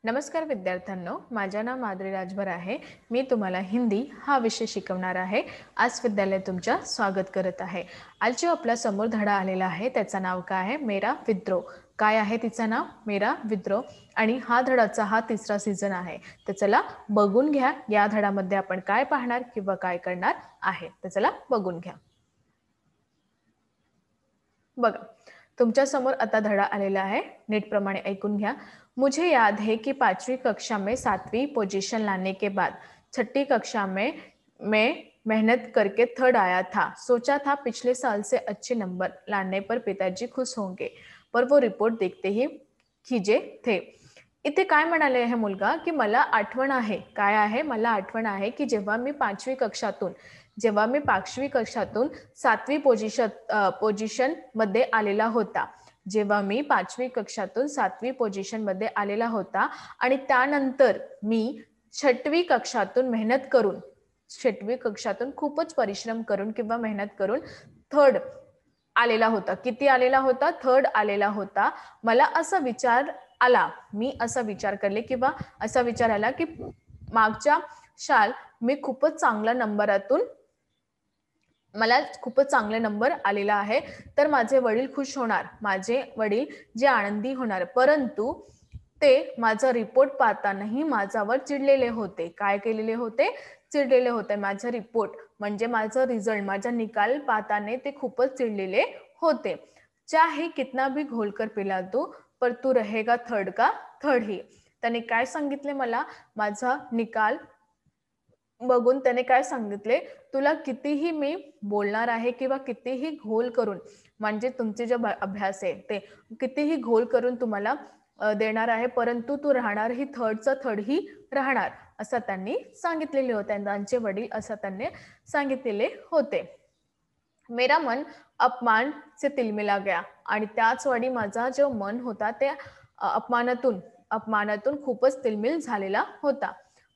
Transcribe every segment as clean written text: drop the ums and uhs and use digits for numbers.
नमस्कार विद्यार्थ्यांनो, माझे नाव माधुरी राजभर आहे. मी तुम्हाला हिंदी हा विषय शिकवणार आहे. आज विद्यालय तुमच्या स्वागत करत आहे. आज जो आपल्या समोर धडा आलेला आहे त्याचं नाव काय आहे? मेरा विद्रोह. काय आहे तिचं नाव? मेरा विद्रोह. आणि हा धडाचा हा तिसरा सीझन आहे. तर चला बघून घ्या या धडामध्ये आपण काय पाहणार किंवा काय करणार आहे. तर चला बघून घ्या. बघा, तुमच्या समोर आता धडा आलेला आहे. नीटप्रमाणे ऐकून घ्या. मुझे याद है कि 5वीं कक्षा में 7वीं पोजीशन लाने के बाद 6ठी कक्षा में मैं मेहनत करके थर्ड आया था। सोचा था पिछले साल से अच्छे नंबर लाने पर पिताजी खुश होंगे, पर वो रिपोर्ट देखते ही खिजे थे। इथे काय म्हणाले आहे मुलगा, की मला आठवण आहे. काय आहे? मला आठवण आहे की जेव्हा मी 5वी कक्षातून 7वी पोझिशनमध्ये आलेला होता. जेव्हा मी 5वी कक्षातून 7वी पोझिशनमध्ये आलेला होता आणि त्यानंतर मी 6वी कक्षातून मेहनत करून 6वी कक्षातून खूपच परिश्रम करून किंवा मेहनत करून थर्ड आलेला होता. किती आलेला होता? थर्ड आलेला होता. मला असा विचार आला, मी असा विचार करले किंवा असा विचार आला की मागच्या साल मी खूपच चांगल्या नंबरातून मला खूपच चांगले नंबर आलेला आहे, तर माझे वडील खुश होणार, माझे वडील जे आनंदी होणार. परंतु ते माझा रिपोर्ट पाहतानाही माझ्यावर चिडलेले होते. काय केलेले होते? चिडलेले होते. माझा रिपोर्ट म्हणजे माझा रिझल्ट, माझा निकाल पाहताना ते खूपच चिडलेले होते. चाहे कितना भी घोलकर पिला दो, पर तू रहेगा थर्ड का थर्ड ही. त्याने काय सांगितले मला? माझा निकाल बघून त्याने काय सांगितले, तुला कितीही मी बोलणार आहे किंवा कितीही घोल करून म्हणजे तुमचे जे अभ्यास आहे ते कितीही घोल करून तुम्हाला देणार आहे, परंतु तू राहणार ही थर्डचा थर्ड ही राहणार, असं त्यांनी सांगितलेले होते. त्यांचे वडील असं त्यांनी सांगितलेले होते. मेरा मन अपमान से तिलमिला गया आणि त्याच वेळी माझा जो मन होता ते अपमानातून खूपच तिलमिल झालेला होता.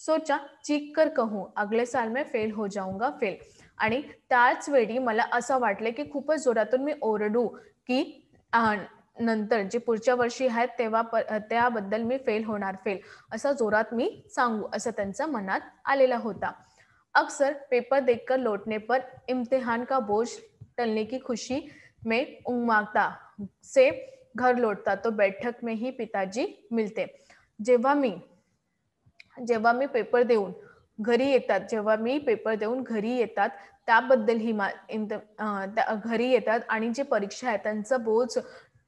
सोचा चीख कर कहूं अगले साल में फेल हो जाऊंगा फेल. आणि त्याच वेळी मला असं वाटलं की खूपच जोरातून मी ओरडू की नंतर जे पुढच्या वर्षी आहेत तेव्हा त्याबद्दल मी फेल होणार फेल, असं जोरात मी सांगू, असं त्यांच्या मनात आलेला होता. अक्सर पेपर देखकर लौटने पर इम्तिहान का बोझ टलने की खुशी में उमंगता से घर लौटता तो बैठक में ही पिताजी मिलते. जेव्हा मी पेपर देऊन घरी येतात त्याबद्दल ही घरी येतात आणि जे परीक्षा आहे त्यांचा बोझ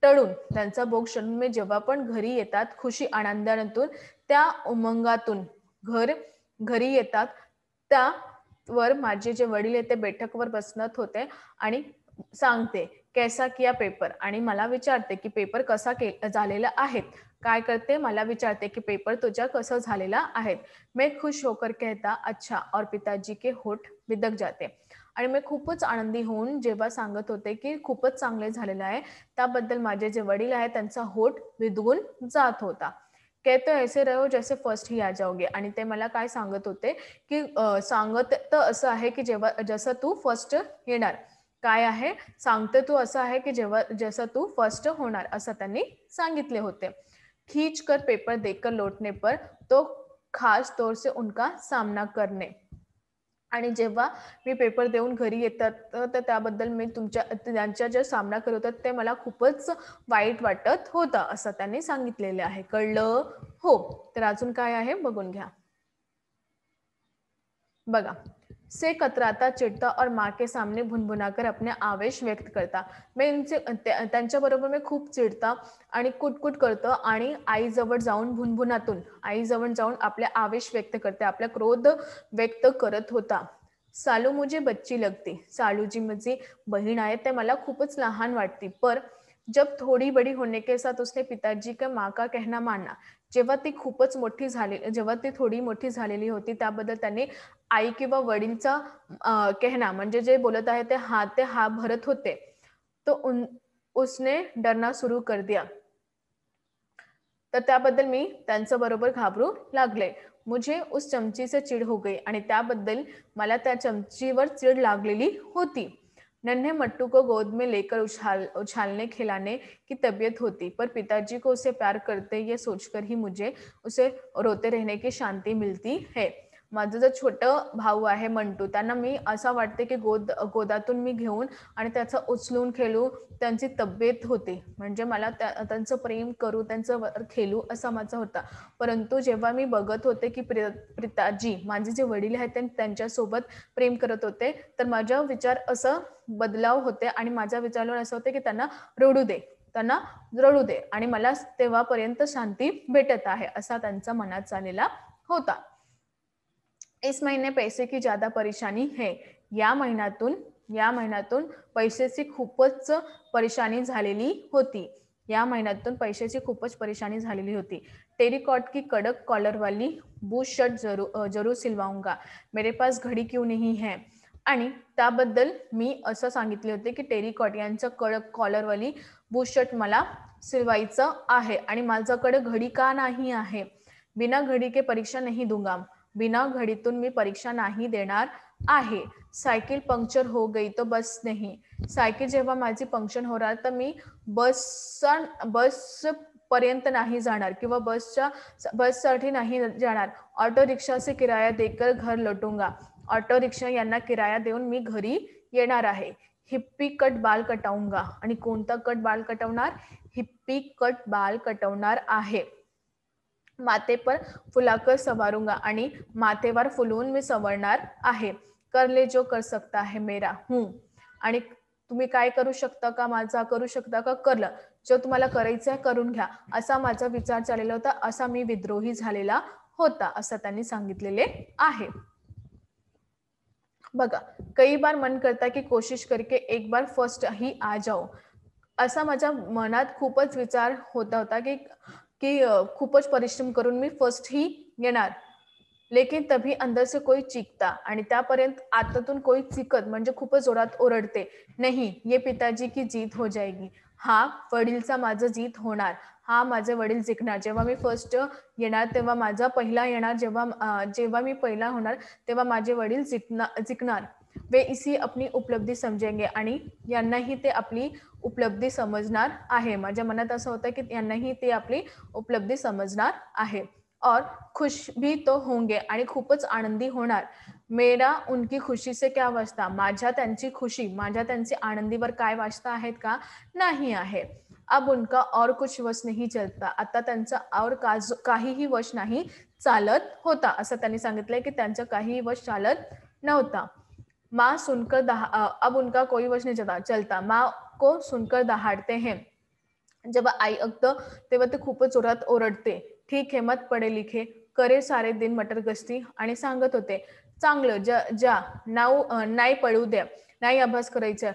टळून मी जेव्हा पण घरी येतात खुशी आनंदातून त्या उमंगातून घरी येतात, त्यावर माझे जे वडील आहेत ते बैठकवर बसत होते आणि सांगते कैसा किया पेपर आणि मला विचारते की पेपर कसा झालेला आहे. काय करते? मला विचारते की पेपर तुझा कसा झालेला आहे. मैं खुश होकर कहता अच्छा और पिताजी के होठ बिदक जाते. आणि मी खूपच आनंदी होऊन जेव्हा सांगत होते की खूपच चांगले झालेलं आहे, त्याबद्दल माझे जे वडील आहेत त्यांचा होठ बिदगून जात होता. कहते ऐसे रहो जैसे फर्स्ट ही आ जाओगे. आणि ते मला काय सांगत होते की सांगत तर असं आहे की जसं तू फर्स्ट येणार. काय आहे? सांगते तू असं आहे की जसं तू फर्स्ट होणार, असं त्यांनी सांगितले होते. खींच कर पेपर देखकर लौटने पर तो खास तौर से उनका सामना करने. आणि जेव्हा मी पेपर देऊन घरी येतात तर त्याबद्दल मी त्यांच्या जे सामना करत होतात ते मला खूपच वाईट वाटत होतं, असं त्यांनी सांगितलेले आहे. कळलं? हो. तर अजून काय आहे बघून घ्या. बघा, से कतराता चिडता और माँ के सामने भुनभुनाकर अपने आवेश व्यक्त करता. त्यांच्याबरोबर मी खूप चिडता आणि कुटकुट करतो आणि आईजवळ जाऊन आपले आवेश व्यक्त करते, आपला क्रोध व्यक्त करत होता. सालू मुझे बच्ची लगती. सालू जी माझी बहीण आहे ते मला खूपच लहान वाटती. पर जब थोड़ी बड़ी होने के साथ उसने पिताजी का माँ का कहना माना. जेव्हा ती थोडी मोठी झालेली होती त्याबद्दल त्यांनी आई किंवा वडीलचा कहना म्हणजे जे बोलत आहे ते हा भरत होते. तो उसने डरना सुरू कर दिया. तर त्याबद्दल मी त्यांच्या बरोबर घाबरू लागले. मुझे उस चमची से चिड हो गई आणि त्याबद्दल मला त्या चमचीवर चिड लागलेली होती. नन्हे मट्टू को गोद में लेकर उछालने खिलाने की तबीयत होती, पर पिताजी को उसे प्यार करते ये सोचकर ही मुझे उसे रोते रहने की शांती मिलती है. माझं जो छोटं भाऊ आहे मंटू, त्यांना मी असं वाटते की गोदातून मी घेऊन आणि त्याचं उचलून खेळू, त्यांची तब्येत होते. म्हणजे मला त्यांचं प्रेम करू, त्यांचं खेळू असा माझा होता. परंतु जेव्हा मी बघत होते की पिताजी माझे जे वडील आहेत त्यांच्यासोबत प्रेम करत होते, तर माझा विचार असं बदलाव होते आणि माझ्या विचारावर असं होते की त्यांना रडू दे, त्यांना रडू दे आणि मला तेव्हापर्यंत शांती भेटत आहे असा त्यांचा मनात चाललेला होता. इस महीने पैसे की ज्यादा परेशानी है. या महिन्यातून पैशाची खूपच परेशानी झालेली होती. या महिन्यातून पैशाची खूपच परेशानी झालेली होती. टेरिकॉट की कड़क कॉलर वाली बूट शर्ट जरूर सिलवाऊंगा. मेरे पास घड़ी क्यों नहीं है. आणि त्याबद्दल मी असं सांगितले होते की टेरिकॉट यांचं कडक कॉलरवाली बूट शर्ट मला सिलवायचं आहे आणि माझ्याकडे घडी का नाही आहे. बिना घड़ी के परीक्षा नहीं दूंगा. बिना घडीतून मी परीक्षा नाही देणार आहे. सायकल पंक्चर हो गई तो बस नाही. सायकल जेव्हा माझी पंक्चर होणार तर मी बस पर्यंत नाही जाणार किंवा बससाठी नाही जाणार. ऑटो रिक्षा से किराया देकर घर लौटूंगा. ऑटो रिक्षा यांना किराया देऊन मी घरी येणार आहे. हिप्पी कट बाल कटाऊंगा. आणि कोणता कट बाल कटवणार. हिप्पी कट बाल कटवणार आहे. माथे पर फुलाकर सवारूंगा. आणि माथेवर फुलवून मी सवरणार आहे. कर ले जो कर सकता है मेरा हूँ. आणि तुम्ही काय करू शकता का, माझा करू शकता का, करलं. जो तुम्हाला करायचं आहे करून घ्या असा माझा विचार चाललेला होता. असा मी विद्रोही झालेला होता असं त्यांनी सांगितलेले आहे. बघा, कई बार मन करता की कोशिश करके एक बार फर्स्ट ही आ जाओ. असा माझ्या मनात खूपच विचार होता की खूपच परिश्रम करून मी फर्स्ट ही येणार. लेकिन तभी अंदर से कोई चीखता. आणि त्यापर्यंत आतातून कोई चीखत म्हणजे खूपच जोरात ओरडते. नहीं ये पिताजी की जीत हो जाएगी. हा वडीलचा माझं जीत होणार. हा माझे वडील जिंकणार. जेव्हा मी फर्स्ट येणार तेव्हा माझा पहिला येणार. जेव्हा मी पहिला होणार तेव्हा माझे वडील जिंकणार. वे इसी अपनी उपलब्धी समजेंगे. आणि यांनाही ते आपली उपलब्धी समजणार आहे. माझ्या मनात असं होतं की यांनाही ते आपली उपलब्धी समजणार आहे. और खुश भी तो होंगे. आणि खूपच आनंदी होणार. मेरा उनकी खुशी से क्या वास्ता. माझ्या त्यांची खुशी, माझ्या त्यांची आनंदीवर काय वास्ता आहेत का, नाही आहे. अब उनका और कुछ वश नहीं चलता. आता त्यांचा और काहीही वश नाही चालत होता असं त्यांनी सांगितलंय की त्यांचं काहीही वश चालत नव्हता. माँ सुनकर अब उनका कोई वश नहीं चलता. माँ को सुनकर दहाड़ते हैं. जेव्हा आई ऐकतं तेव्हा ते खूपच जोरात ओरडते. ठीक है मत पढे लिखे, करे सारे दिन मटर गस्ती. आणि सांगत होते चांगलं ज्या नाही पळू द्या, नाही अभ्यास करायचा,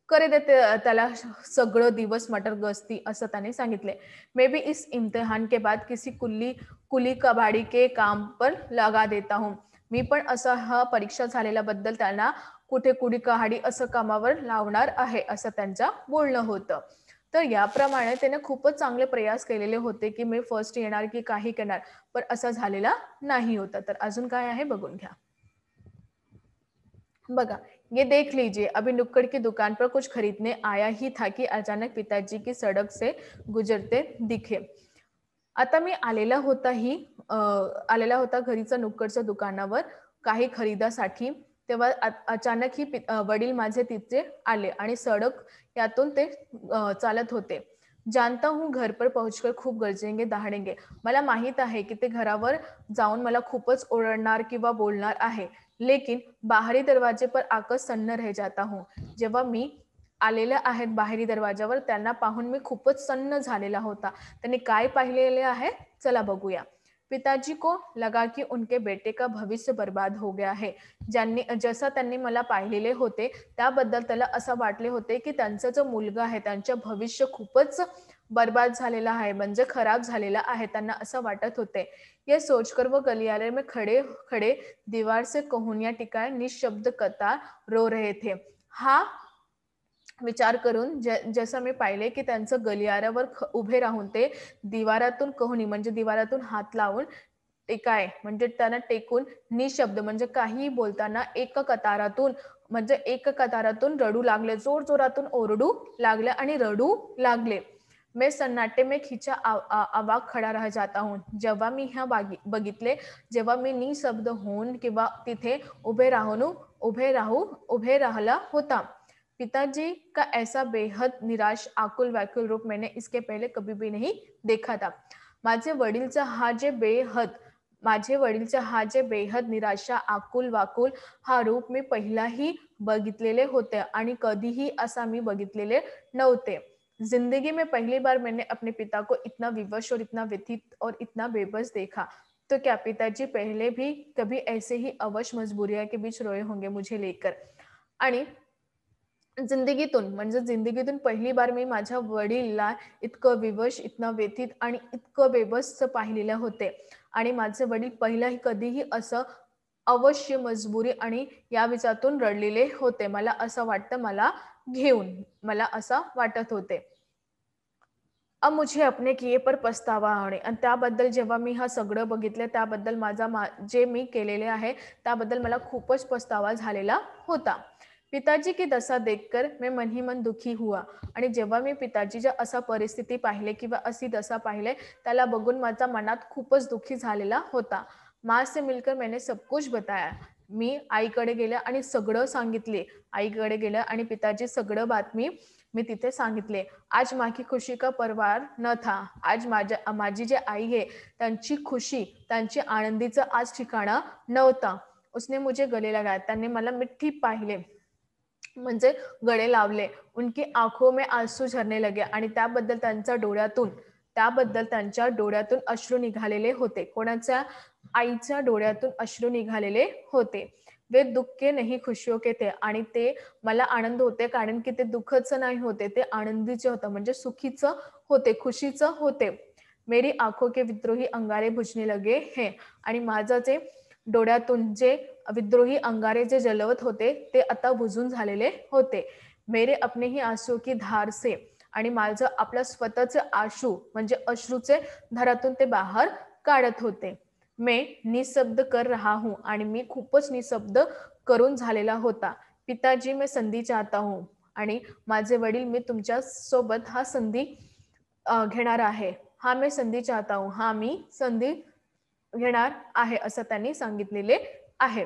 करे दे त्याला सगळं दिवस मटर गस्ती असं त्याने सांगितले. मे बी इस इम्तिहान के बाद किसी कुली कबाड़ी के काम पर लगा देता हूँ. मी पण असं हा परीक्षा झालेल्याबद्दल त्यांना कुठे कुडी कहाडी असं कामावर लावणार आहे असं त्यांचं बोलणं होतं. तर याप्रमाणे त्याने खूपच चांगले प्रयास केलेले होते की मी फर्स्ट येणार की काही करणार, पण असं झालेला नाही होता. तर अजून काय आहे बघून घ्या. बघा, ये देख लीजिए, अभी नुक्कड़ की दुकान पर कुछ खरीदने आया ही था कि अचानक पिताजी की सड़क से गुजरते दिखे. आता मी आलेला होता घरीच्या नुक्कडच्या दुकानावर काही खरीदासाठी. तेव्हा अचानक ही वडील माझे तिथे आले आणि सडक यातून ते चालत होते. जानता हूँ घर पर पहुंचकर खूप गरजेंगे दहाडेंगे. मला माहित आहे की ते घरावर जाऊन मला खूपच ओरडणार किंवा बोलणार आहे. लेकिन बाहरी दरवाजे पर आकर सन्न रह जाता हूँ. जेव्हा मी आलेल्या आहेत बाहेरी दरवाजावर त्यांना पाहून मी खूपच सन्न झालेला होता. त्यांनी काय पाहिलेले आहे चला बघूया. पिताजी को लगा कि उनके बेटे का भविष्य बर्बाद हो गया है. जसं त्यांनी मला पाहिलेले होते त्याबद्दल त्याला असं वाटले होते की त्यांचा जो मुलगा आहे त्यांचं भविष्य खूपच बर्बाद झालेला आहे, म्हणजे खराब झालेला आहे. त्यांना असं वाटत होते. ये सोचकर वो गलियारे में खड़े खड़े दीवार से कोहनिया टिकाए निशब्द कतार रो रहे थे. हा विचार करून जसं मी पाहिले की त्यांचं गलियारावर उभे राहून ते दिवारातून कोहनी म्हणजे दिवारातून हात लावून टेकाय म्हणजे त्यांना टेकून निशब्द म्हणजे काही बोलताना एक कतारातून म्हणजे एक कतारातून रडू लागले, जोर जोरातून ओरडू लागले आणि रडू लागले. मैं सन्नाटे में खिंचा अवाक खड़ा रह जाता हूँ. जेव्हा मी ह्या बघितले, जेव्हा मी निशब्द होऊन किंवा तिथे उभे राहिला होता. पिताजी का ऐसा बेहद निराश आकुल व्याकुल रूप मैंने इसके पहले कभी भी नहीं देखा था. माझे वडीलचा हा जे बेहद निराशा आकुल वाकुल हा रूप मी पहिलाही बघितलेले होते आणि कधीही असा मी बघितलेले नव्हते. जिंदगी में पहली बार मैंने अपने पिता को इतना विवश और इतना व्यथित और इतना बेबस देखा. तो क्या पिताजी पहले भी कभी ऐसे ही अवश मजबूरिया के बीच रोए होंगे मुझे लेकर. आणि जिंदगीतून पहिली बार मी माझ्या वडीलला इतकं विवश, इतकं व्यथित आणि इतकं बेबस पाहिलेलं होते. आणि माझे वडील पहिलाही कधीही असं अवश्य मजबुरी आणि या विचारातून रडलेले होते. मला असं वाटतं मला असं वाटत होते. अब मुझे अपने किये पर पस्तावा आहे आणि त्याबद्दल जेव्हा मी हा सगळं बघितलं त्याबद्दल जे मी केलेले आहे त्याबद्दल मला खूपच पस्तावा झालेला होता. पिताजी की दशा देखकर मैं मन ही मन दुखी हुआ. आणि जेव्हा मी पिताजीच्या असा परिस्थिती पाहिले किंवा अशी दशा पाहिले त्याला बघून माझ्या मनात खूपच दुःखी झालेला होता. माँ से मिलकर मैंने सब कुछ बताया. मी आईकडे गेले आणि सगळं सांगितले. आईकडे गेले आणि पिताजी सगळं बातमी मी तिथे सांगितले. आज माँ की खुशी का परवार न था. आज माझी जी आई आहे त्यांची खुशी, त्यांची आनंदीचं आज ठिकाणं नव्हता. उसने मुझे गले लगाया. त्यांनी मला मिठी पाहिले म्हणजे गळे लावले. उनकी आंखों में आंसू झरने लगे आणि त्याबद्दल त्यांच्या डोळ्यातून अश्रू निघालेले होते. कोणाच्या? आईच्या डोळ्यातून अश्रू निघालेले होते. वे दुःख के नहीं खुशियों के थे. आणि ते मला आनंद होते कारण की ते दुःखच नाही होते, ते आनंदीचे होते म्हणजे सुखीचं होते, खुशीचं होते. मेरी आंखों के विद्रोही अंगारे बुझने लगे हैं. आणि माझं जे डोळ्यातून जे विद्रोही अंगारे जे जलवत होते ते आता बुजून झालेले होते. मेरे अपने ही आंसू की धार से. आणि माझं आपल्या स्वतःचे आशू म्हणजे अश्रूचे धारातून ते बाहेर काढत होते. मैं निशब्द कर रहा हूं. आणि मी खूपच निशब्द करून झालेला होता. पिताजी मैं संधी चाहता हूं. आणि माझे वडील मी तुमच्या सोबत हा संधी घेणार आहे. हा मैं संधी चाहता हूं. हा मी संधी घेणार आहे असं त्यांनी सांगितलेले आहे.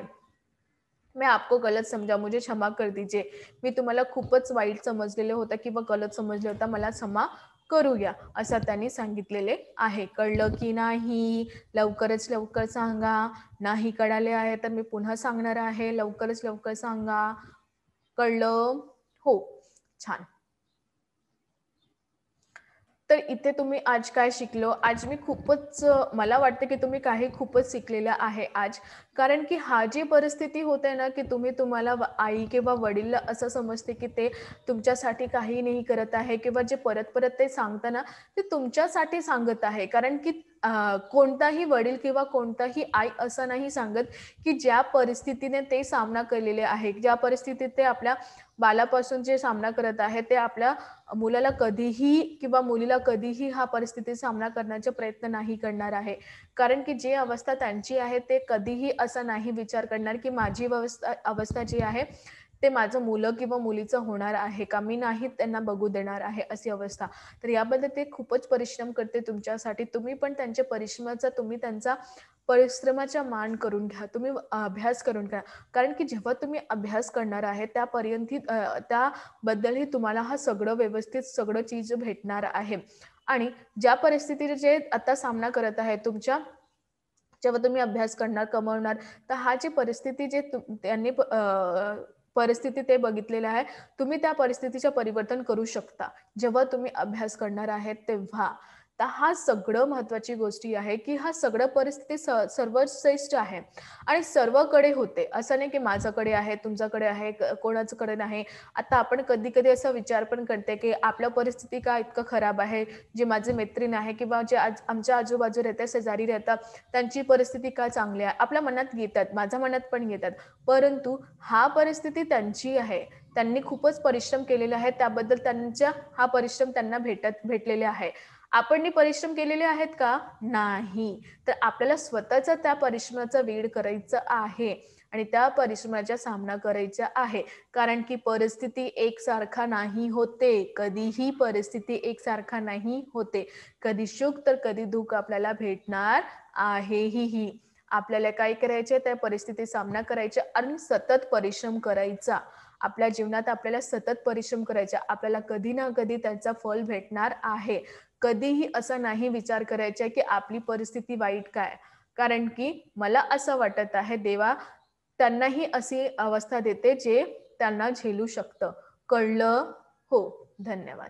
मैं आपको गलत समझा, मुझे क्षमा कर दीजिए. मी तुम्हाला खूपच वाईट समजलेलं होतं किंवा गलत समजलं होतं, मला क्षमा करूया असं त्यांनी सांगितलेले आहे. कळलं की नाही? लवकरच लवकर सांगा. नाही कळाले आहे तर मी पुन्हा सांगणार आहे. लवकरच लवकर सांगा. कळलं? हो, छान. तर इथे तुम्ही आज काय शिकलो? आज मी खूपच मला वाटतं की तुम्ही काही खूपच शिकलेलं आहे आज. कारण की हा जी परिस्थिती होते ना, की तुम्हाला आई किंवा वडील असं समजते की ते तुमच्यासाठी काही नाही करत आहे किंवा जे परत-परत ते सांगतं ना, ते तुमच्यासाठी सांगत आहे. कारण की कोणताही वडील किंवा कोणताही आई असं नाही सांगत, की ज्या परिस्थितीने ते सामना केलेले आहे, ज्या परिस्थितीत ते आपल्या बालापासून जे सामना करत आहे, ते आपल्या मुलाला कधीही किंवा मुलीला कधीही हा परिस्थिती सामना करण्याचा प्रयत्न नाही करणार आहे. कारण की जी अवस्था त्यांची आहे ते कधीही असा नाही विचार करणार की माझी अवस्था जी आहे ते माझं मुलं किंवा मुलीचं होणार आहे का, मी नाही त्यांना बघू देणार आहे अशी अवस्था. तर याबद्दल ते खूपच परिश्रम करते तुमच्यासाठी. तुम्ही पण तुम्ही त्यांचा परिश्रमाचा मान करून घ्या. तुम्ही अभ्यास करून घ्या. कारण की जेव्हा तुम्ही अभ्यास करणार आहे त्याबद्दलही तुम्हाला हा सगळं व्यवस्थित सगळं चीज भेटणार आहे. आणि ज्या परिस्थितीचे जे आता सामना करत आहे जेव्हा तुम्ही अभ्यास करणार, कमवणार, तर हा जी परिस्थिती त्यांनी परिस्थिती ते बघितलेलं आहे, तुम्ही त्या परिस्थितीचं परिवर्तन करू शकता. जेव्हा तुम्ही अभ्यास करणार आहेत तेव्हा. तर हा सगळं महत्त्वाची गोष्टी आहे, की हा सगळं परिस्थिती सर्वश्रेष्ठ आहे आणि सर्वकडे होते. असं नाही की माझ्याकडे आहे, तुमच्याकडे आहे, कोणाच्याकडे नाही. आता आपण कधी-कधी असा विचार पण करते, की आपल्या परिस्थिती का इतकं खराब आहे, जे माझे मैत्रीण आहे किंवा जे आमच्या आजूबाजू राहतात, शेजारी राहतात, त्यांची परिस्थिती का चांगली आहे. आपल्या मनात येतात, माझ्या मनात पण येतात. परंतु हा परिस्थिती त्यांची आहे. त्यांनी खूपच परिश्रम केलेले आहेत. त्याबद्दल हा परिश्रम त्यांना भेटलेले आहे. आपण परिश्रम केलेले आहेत का? नाही. तर आपल्याला स्वतःचा त्या परिश्रमाचा वेड करायचं आहे. आणि त्या परिश्रमाचा सामना करायचा आहे. कारण की परिस्थिती एकसारखा नाही होते. कधीही परिस्थिती एकसारखा नाही होते. कधी सुख तर कधी दुःख आपल्याला भेटणार आहेही. आपल्याला काय करायचे त्या परिस्थितीचा सामना करायचा आणि सतत परिश्रम करायचा. आपल्या जीवनात आपल्याला सतत परिश्रम करायचा. आपल्याला कधी ना कधी त्याचं फळ भेटणार आहे. कधीही असा नाही विचार करायचा की आपली परिस्थिती वाईट काय? कारण की मला असं वाटत आहे देवा त्यांनाही अशी अवस्था देते जे त्यांना झेलू शकतं. कळलं? हो. धन्यवाद.